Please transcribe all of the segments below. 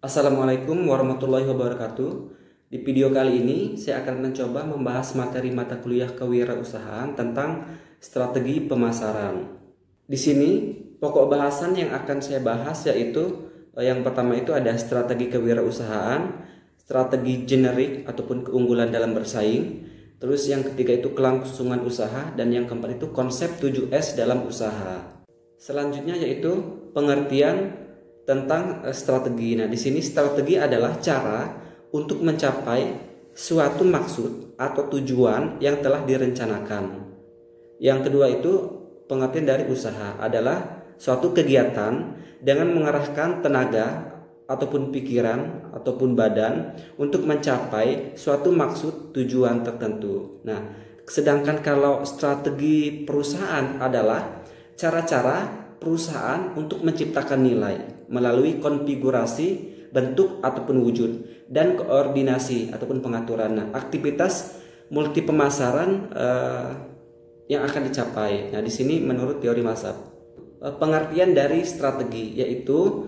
Assalamualaikum warahmatullahi wabarakatuh. Di video kali ini saya akan mencoba membahas materi mata kuliah kewirausahaan tentang strategi pemasaran. Di sini pokok bahasan yang akan saya bahas yaitu yang pertama itu ada strategi kewirausahaan, strategi generik ataupun keunggulan dalam bersaing. Terus yang ketiga itu kelangsungan usaha dan yang keempat itu konsep 7S dalam usaha. Selanjutnya yaitu pengertian tentang strategi. Nah, di sini strategi adalah cara untuk mencapai suatu maksud atau tujuan yang telah direncanakan. Yang kedua itu pengertian dari usaha adalah suatu kegiatan dengan mengerahkan tenaga ataupun pikiran ataupun badan untuk mencapai suatu maksud tujuan tertentu. Nah, sedangkan kalau strategi perusahaan adalah cara-cara perusahaan untuk menciptakan nilai melalui konfigurasi, bentuk ataupun wujud dan koordinasi ataupun pengaturan. Nah, aktivitas multi pemasaran yang akan dicapai. Nah, di sini menurut teori Mazhab, pengertian dari strategi yaitu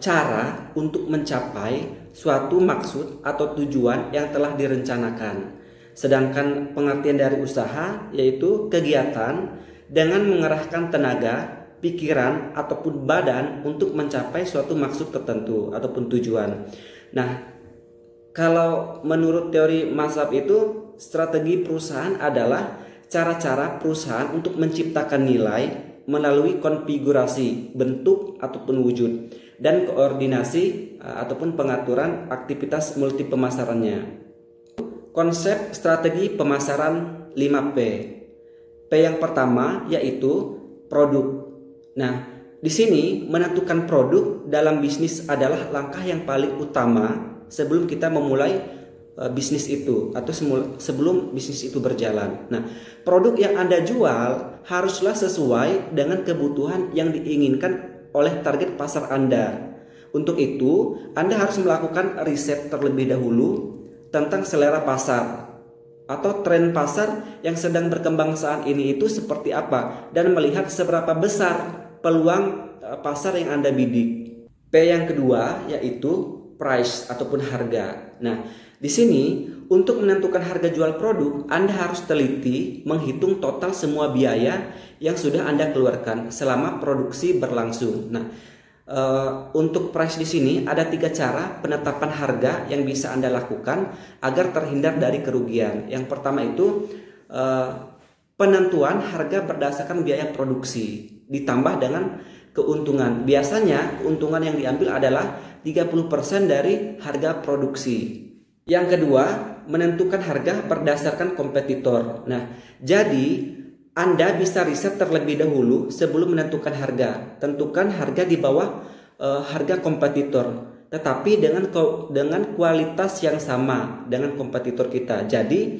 cara untuk mencapai suatu maksud atau tujuan yang telah direncanakan. Sedangkan pengertian dari usaha yaitu kegiatan dengan mengerahkan tenaga, pikiran ataupun badan untuk mencapai suatu maksud tertentu ataupun tujuan. Nah, kalau menurut teori Mazhab itu strategi perusahaan adalah cara-cara perusahaan untuk menciptakan nilai melalui konfigurasi, bentuk ataupun wujud dan koordinasi ataupun pengaturan aktivitas multi pemasarannya. Konsep strategi pemasaran 5P. P yang pertama yaitu produk. Nah, di sini menentukan produk dalam bisnis adalah langkah yang paling utama sebelum kita memulai bisnis itu atau sebelum bisnis itu berjalan. Nah, produk yang Anda jual haruslah sesuai dengan kebutuhan yang diinginkan oleh target pasar Anda. Untuk itu, Anda harus melakukan riset terlebih dahulu tentang selera pasar atau tren pasar yang sedang berkembang saat ini itu seperti apa dan melihat seberapa besar peluang pasar yang Anda bidik. P yang kedua yaitu price ataupun harga. Nah, di sini untuk menentukan harga jual produk, Anda harus teliti menghitung total semua biaya yang sudah Anda keluarkan selama produksi berlangsung. Nah, untuk price di sini ada 3 cara penetapan harga yang bisa Anda lakukan agar terhindar dari kerugian. Yang pertama itu penentuan harga berdasarkan biaya produksi ditambah dengan keuntungan. Biasanya keuntungan yang diambil adalah 30% dari harga produksi. Yang kedua, menentukan harga berdasarkan kompetitor. Nah, jadi Anda bisa riset terlebih dahulu sebelum menentukan harga. Tentukan harga di bawah harga kompetitor, tetapi dengan kualitas yang sama dengan kompetitor kita. Jadi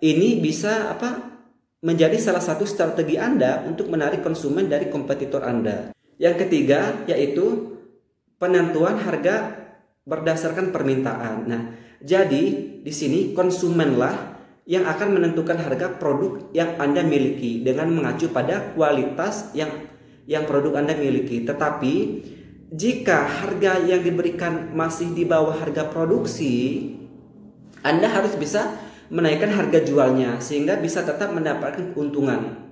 ini bisa menjadi salah satu strategi Anda untuk menarik konsumen dari kompetitor Anda. Yang ketiga yaitu penentuan harga berdasarkan permintaan. Nah, jadi di sini konsumenlah yang akan menentukan harga produk yang Anda miliki dengan mengacu pada kualitas yang produk Anda miliki. Tetapi jika harga yang diberikan masih di bawah harga produksi, Anda harus bisa menaikkan harga jualnya sehingga bisa tetap mendapatkan keuntungan.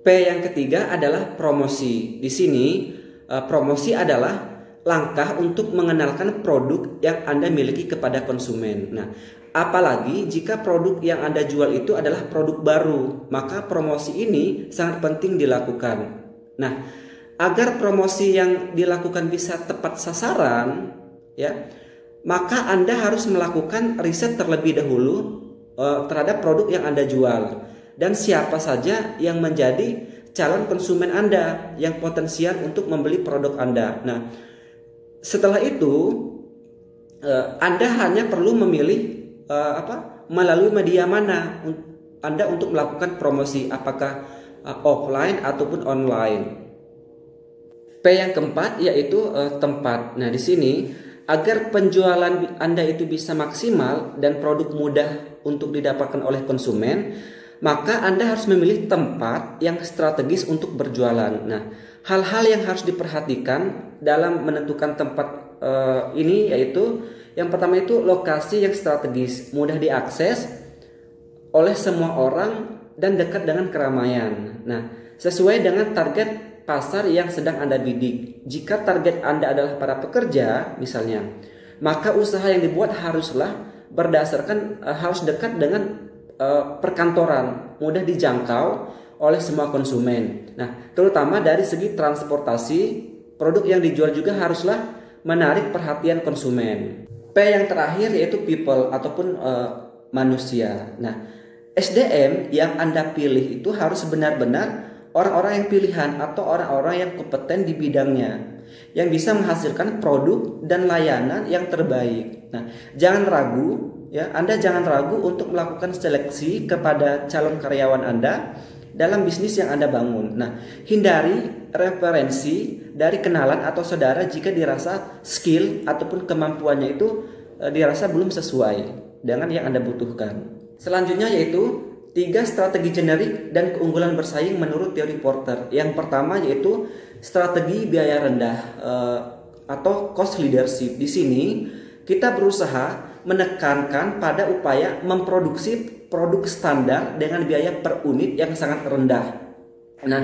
P yang ketiga adalah promosi. Di sini promosi adalah langkah untuk mengenalkan produk yang Anda miliki kepada konsumen. Nah, apalagi jika produk yang Anda jual itu adalah produk baru, maka promosi ini sangat penting dilakukan. Nah, agar promosi yang dilakukan bisa tepat sasaran, ya, maka Anda harus melakukan riset terlebih dahulu terhadap produk yang Anda jual dan siapa saja yang menjadi calon konsumen Anda yang potensial untuk membeli produk Anda. Nah, setelah itu Anda hanya perlu memilih melalui media mana Anda untuk melakukan promosi, apakah offline ataupun online. P yang keempat yaitu tempat. Nah, di sini agar penjualan Anda itu bisa maksimal dan produk mudah untuk didapatkan oleh konsumen, maka Anda harus memilih tempat yang strategis untuk berjualan. Nah, hal-hal yang harus diperhatikan dalam menentukan tempat ini yaitu yang pertama itu lokasi yang strategis, mudah diakses oleh semua orang dan dekat dengan keramaian. Nah, sesuai dengan target pasar yang sedang Anda bidik. Jika target Anda adalah para pekerja misalnya, maka usaha yang dibuat haruslah berdasarkan harus dekat dengan perkantoran, mudah dijangkau oleh semua konsumen. Nah, terutama dari segi transportasi, produk yang dijual juga haruslah menarik perhatian konsumen. P yang terakhir yaitu people ataupun manusia. Nah, SDM yang Anda pilih itu harus benar-benar orang-orang yang pilihan atau orang-orang yang kompeten di bidangnya, yang bisa menghasilkan produk dan layanan yang terbaik. Nah, jangan ragu ya, Anda jangan ragu untuk melakukan seleksi kepada calon karyawan Anda dalam bisnis yang Anda bangun. Nah, hindari referensi dari kenalan atau saudara jika dirasa skill ataupun kemampuannya itu dirasa belum sesuai dengan yang Anda butuhkan. Selanjutnya yaitu 3 strategi generik dan keunggulan bersaing menurut teori Porter. Yang pertama yaitu strategi biaya rendah atau cost leadership. Di sini kita berusaha menekankan pada upaya memproduksi produk standar dengan biaya per unit yang sangat rendah. Nah,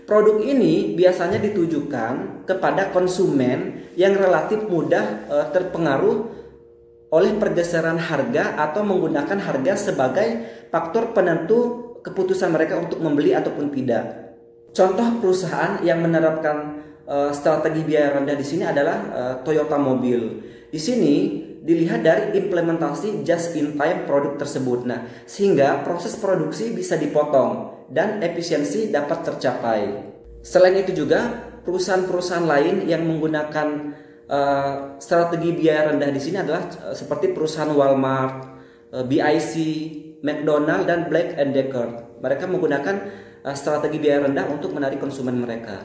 produk ini biasanya ditujukan kepada konsumen yang relatif mudah terpengaruh oleh pergeseran harga atau menggunakan harga sebagai faktor penentu keputusan mereka untuk membeli ataupun tidak. Contoh perusahaan yang menerapkan strategi biaya rendah di sini adalah Toyota Mobil. Di sini dilihat dari implementasi just-in-time produk tersebut. Nah, sehingga proses produksi bisa dipotong dan efisiensi dapat tercapai. Selain itu juga perusahaan-perusahaan lain yang menggunakan strategi biaya rendah di sini adalah seperti perusahaan Walmart, BIC, McDonald dan Black & Decker. Mereka menggunakan strategi biaya rendah untuk menarik konsumen mereka.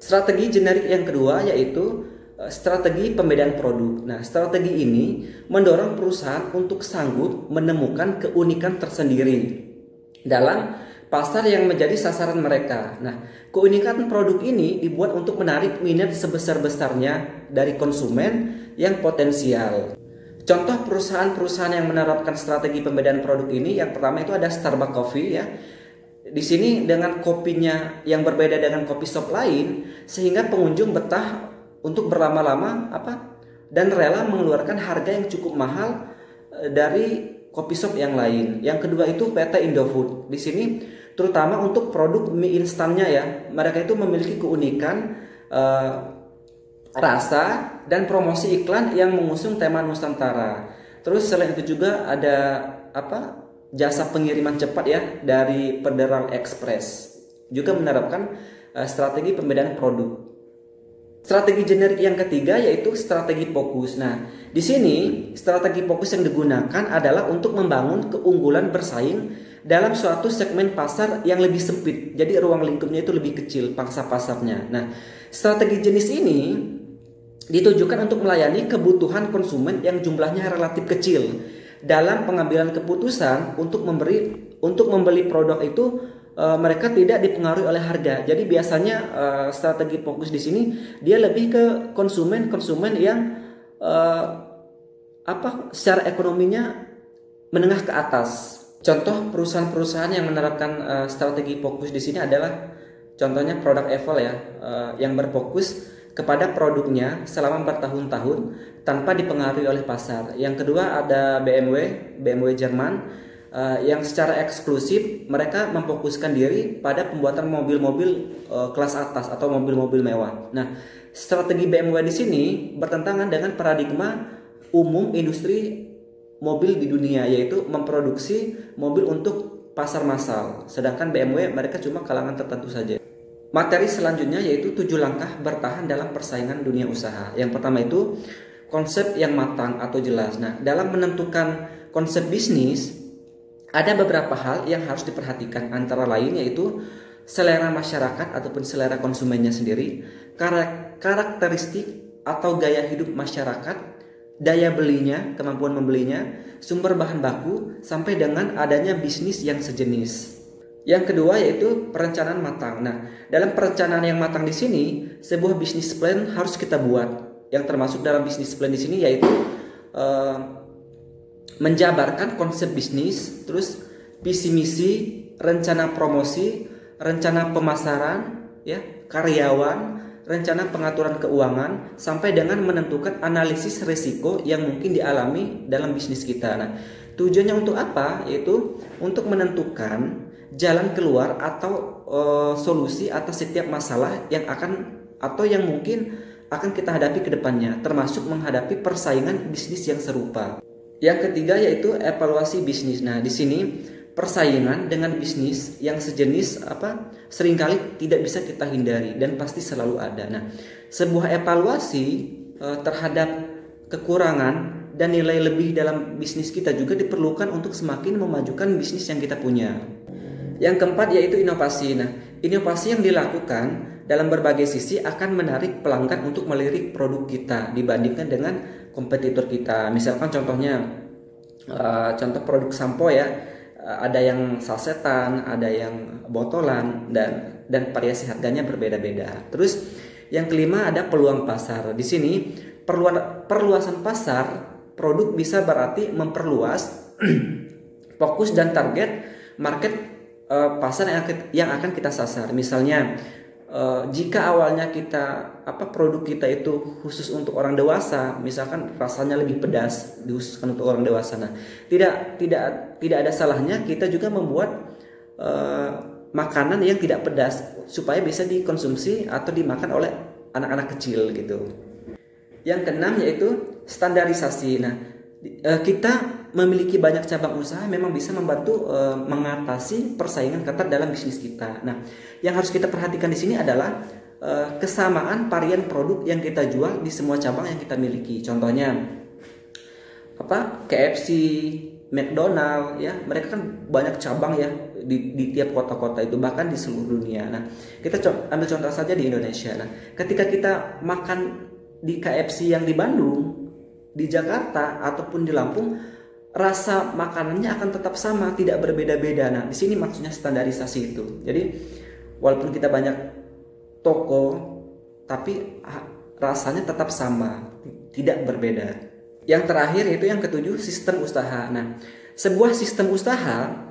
Strategi generik yang kedua yaitu strategi pembedaan produk. Nah, strategi ini mendorong perusahaan untuk sanggup menemukan keunikan tersendiri dalam pasar yang menjadi sasaran mereka. Nah, keunikan produk ini dibuat untuk menarik minat sebesar-besarnya dari konsumen yang potensial. Contoh perusahaan-perusahaan yang menerapkan strategi pembedaan produk ini, yang pertama itu ada Starbucks Coffee ya. Di sini dengan kopinya yang berbeda dengan kopi shop lain, sehingga pengunjung betah untuk berlama-lama dan rela mengeluarkan harga yang cukup mahal dari kopi shop yang lain. Yang kedua itu PT Indofood. Di sini terutama untuk produk mie instannya ya, mereka itu memiliki keunikan rasa dan promosi iklan yang mengusung tema Nusantara. Terus selain itu juga ada jasa pengiriman cepat ya dari Federal Express, juga menerapkan strategi pembedaan produk. Strategi generik yang ketiga yaitu strategi fokus. Nah, di sini strategi fokus yang digunakan adalah untuk membangun keunggulan bersaing dalam suatu segmen pasar yang lebih sempit. Jadi ruang lingkupnya itu lebih kecil, pangsa pasarnya. Nah, strategi jenis ini ditujukan untuk melayani kebutuhan konsumen yang jumlahnya relatif kecil. Dalam pengambilan keputusan untuk membeli produk itu mereka tidak dipengaruhi oleh harga. Jadi biasanya strategi fokus di sini dia lebih ke konsumen yang secara ekonominya menengah ke atas. Contoh perusahaan-perusahaan yang menerapkan strategi fokus di sini adalah contohnya produk Apple ya, yang berfokus kepada produknya selama bertahun-tahun tanpa dipengaruhi oleh pasar. Yang kedua ada BMW Jerman, yang secara eksklusif mereka memfokuskan diri pada pembuatan mobil-mobil kelas atas atau mobil-mobil mewah. Nah, strategi BMW di sini bertentangan dengan paradigma umum industri mobil di dunia, yaitu memproduksi mobil untuk pasar massal. Sedangkan BMW mereka cuma kalangan tertentu saja. Materi selanjutnya yaitu 7 langkah bertahan dalam persaingan dunia usaha. Yang pertama itu konsep yang matang atau jelas. Nah, dalam menentukan konsep bisnis ada beberapa hal yang harus diperhatikan, antara lain yaitu selera masyarakat ataupun selera konsumennya sendiri, karakteristik atau gaya hidup masyarakat, daya belinya, kemampuan membelinya, sumber bahan baku, sampai dengan adanya bisnis yang sejenis. Yang kedua yaitu perencanaan matang. Nah, dalam perencanaan yang matang di sini, sebuah bisnis plan harus kita buat, yang termasuk dalam bisnis plan di sini yaitu menjabarkan konsep bisnis, terus visi misi, rencana promosi, rencana pemasaran, ya, karyawan, rencana pengaturan keuangan, sampai dengan menentukan analisis risiko yang mungkin dialami dalam bisnis kita. Nah, tujuannya untuk apa? Yaitu untuk menentukan jalan keluar atau solusi atas setiap masalah yang mungkin akan kita hadapi ke depannya, termasuk menghadapi persaingan bisnis yang serupa. Yang ketiga yaitu evaluasi bisnis. Nah, di sini persaingan dengan bisnis yang sejenis seringkali tidak bisa kita hindari dan pasti selalu ada. Nah, sebuah evaluasi terhadap kekurangan dan nilai lebih dalam bisnis kita juga diperlukan untuk semakin memajukan bisnis yang kita punya. Yang keempat yaitu inovasi. Nah, inovasi yang dilakukan dalam berbagai sisi akan menarik pelanggan untuk melirik produk kita dibandingkan dengan kompetitor kita. Misalkan contohnya contoh produk sampo ya, ada yang sasetan, ada yang botolan, dan variasi harganya berbeda-beda. Terus yang kelima ada peluang pasar. Di sini perluasan pasar produk bisa berarti memperluas fokus dan target market pasar yang akan kita sasar. Misalnya jika awalnya produk kita itu khusus untuk orang dewasa, misalkan rasanya lebih pedas dikhususkan untuk orang dewasa. Nah, tidak ada salahnya kita juga membuat makanan yang tidak pedas supaya bisa dikonsumsi atau dimakan oleh anak-anak kecil gitu. Yang keenam yaitu standarisasi. Nah, kita memiliki banyak cabang usaha memang bisa membantu mengatasi persaingan ketat dalam bisnis kita. Nah, yang harus kita perhatikan di sini adalah kesamaan varian produk yang kita jual di semua cabang yang kita miliki. Contohnya KFC, McDonald, ya, mereka kan banyak cabang ya di tiap kota-kota itu, bahkan di seluruh dunia. Nah, kita ambil contoh saja di Indonesia. Nah, ketika kita makan di KFC yang di Bandung, di Jakarta ataupun di Lampung, rasa makanannya akan tetap sama, tidak berbeda-beda. Nah, di sini maksudnya standarisasi itu. Jadi walaupun kita banyak toko, tapi rasanya tetap sama, tidak berbeda. Yang terakhir yaitu yang ketujuh, sistem usaha. Nah, sebuah sistem usaha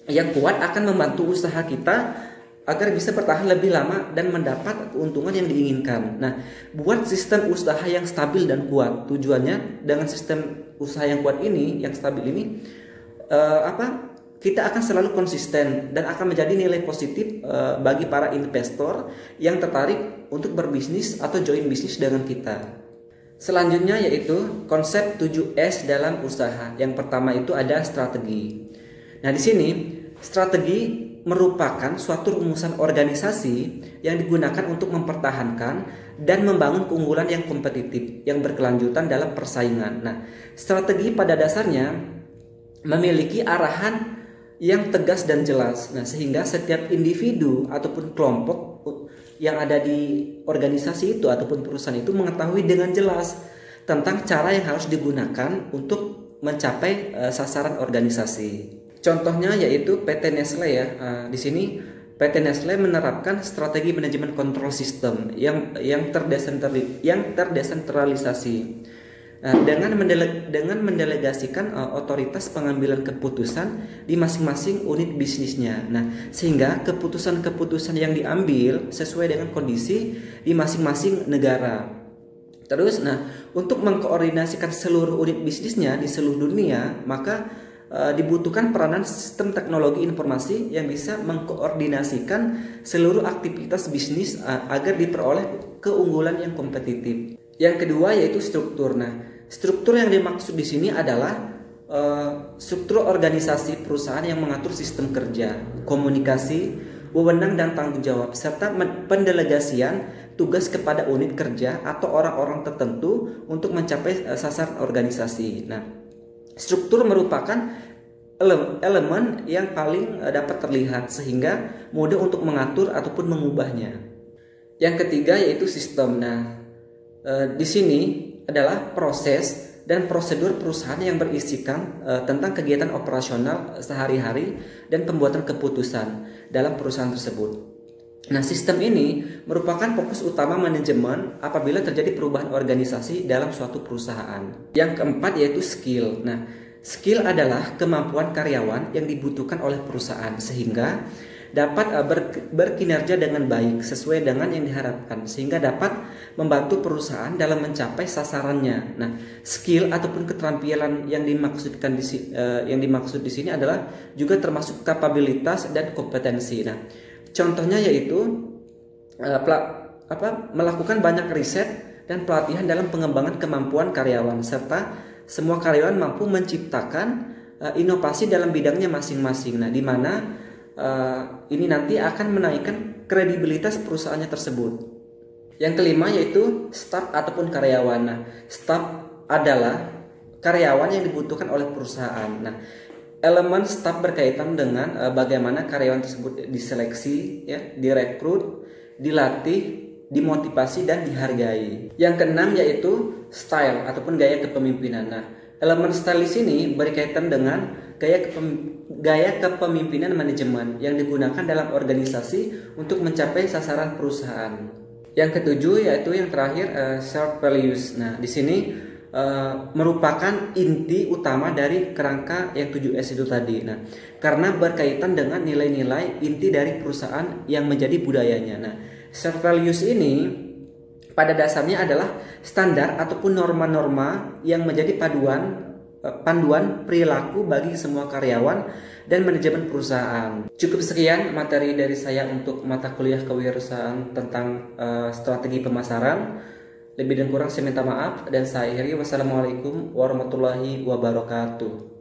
yang kuat akan membantu usaha kita agar bisa bertahan lebih lama dan mendapat keuntungan yang diinginkan. Nah, buat sistem usaha yang stabil dan kuat. Tujuannya dengan sistem usaha yang kuat ini, yang stabil ini, kita akan selalu konsisten dan akan menjadi nilai positif bagi para investor yang tertarik untuk berbisnis atau join bisnis dengan kita. Selanjutnya yaitu konsep 7S dalam usaha. Yang pertama itu ada strategi. Nah, di sini strategi merupakan suatu rumusan organisasi yang digunakan untuk mempertahankan dan membangun keunggulan yang kompetitif yang berkelanjutan dalam persaingan. Nah, strategi pada dasarnya memiliki arahan yang tegas dan jelas. Nah, sehingga setiap individu ataupun kelompok yang ada di organisasi itu ataupun perusahaan itu mengetahui dengan jelas tentang cara yang harus digunakan untuk mencapai sasaran organisasi. Contohnya yaitu PT Nestle ya. Di sini PT Nestle menerapkan strategi manajemen kontrol sistem yang terdesentralisasi. Dengan mendelegasikan otoritas pengambilan keputusan di masing-masing unit bisnisnya. Nah, sehingga keputusan-keputusan yang diambil sesuai dengan kondisi di masing-masing negara. Terus, untuk mengkoordinasikan seluruh unit bisnisnya di seluruh dunia, maka dibutuhkan peranan sistem teknologi informasi yang bisa mengkoordinasikan seluruh aktivitas bisnis agar diperoleh keunggulan yang kompetitif. Yang kedua yaitu struktur. Nah, struktur yang dimaksud di sini adalah struktur organisasi perusahaan yang mengatur sistem kerja, komunikasi, wewenang dan tanggung jawab, serta pendelegasian tugas kepada unit kerja atau orang-orang tertentu untuk mencapai sasaran organisasi. Nah, struktur merupakan elemen yang paling dapat terlihat sehingga mudah untuk mengatur ataupun mengubahnya. Yang ketiga yaitu sistem. Nah, di sini adalah proses dan prosedur perusahaan yang berisikan tentang kegiatan operasional sehari-hari dan pembuatan keputusan dalam perusahaan tersebut. Nah, sistem ini merupakan fokus utama manajemen apabila terjadi perubahan organisasi dalam suatu perusahaan. Yang keempat yaitu skill. Nah, skill adalah kemampuan karyawan yang dibutuhkan oleh perusahaan sehingga dapat berkinerja dengan baik sesuai dengan yang diharapkan sehingga dapat membantu perusahaan dalam mencapai sasarannya. Nah, skill ataupun keterampilan yang dimaksud di sini adalah juga termasuk kapabilitas dan kompetensi. Nah, contohnya yaitu melakukan banyak riset dan pelatihan dalam pengembangan kemampuan karyawan serta semua karyawan mampu menciptakan inovasi dalam bidangnya masing-masing. Nah, di mana ini nanti akan menaikkan kredibilitas perusahaannya tersebut. Yang kelima yaitu staf ataupun karyawan. Nah, staf adalah karyawan yang dibutuhkan oleh perusahaan. Nah, elemen staf berkaitan dengan bagaimana karyawan tersebut diseleksi, ya, direkrut, dilatih, dimotivasi dan dihargai. Yang keenam yaitu style ataupun gaya kepemimpinan. Nah, elemen style di sini berkaitan dengan gaya kepemimpinan manajemen yang digunakan dalam organisasi untuk mencapai sasaran perusahaan. Yang ketujuh yaitu yang terakhir self values. Nah, di sini merupakan inti utama dari kerangka yang 7S itu tadi. Nah, karena berkaitan dengan nilai-nilai inti dari perusahaan yang menjadi budayanya. Nah, self values ini pada dasarnya adalah standar ataupun norma-norma yang menjadi panduan perilaku bagi semua karyawan dan manajemen perusahaan. Cukup sekian materi dari saya untuk mata kuliah kewirausahaan tentang strategi pemasaran. Lebih dan kurang saya minta maaf dan saya akhiri. Wassalamualaikum warahmatullahi wabarakatuh.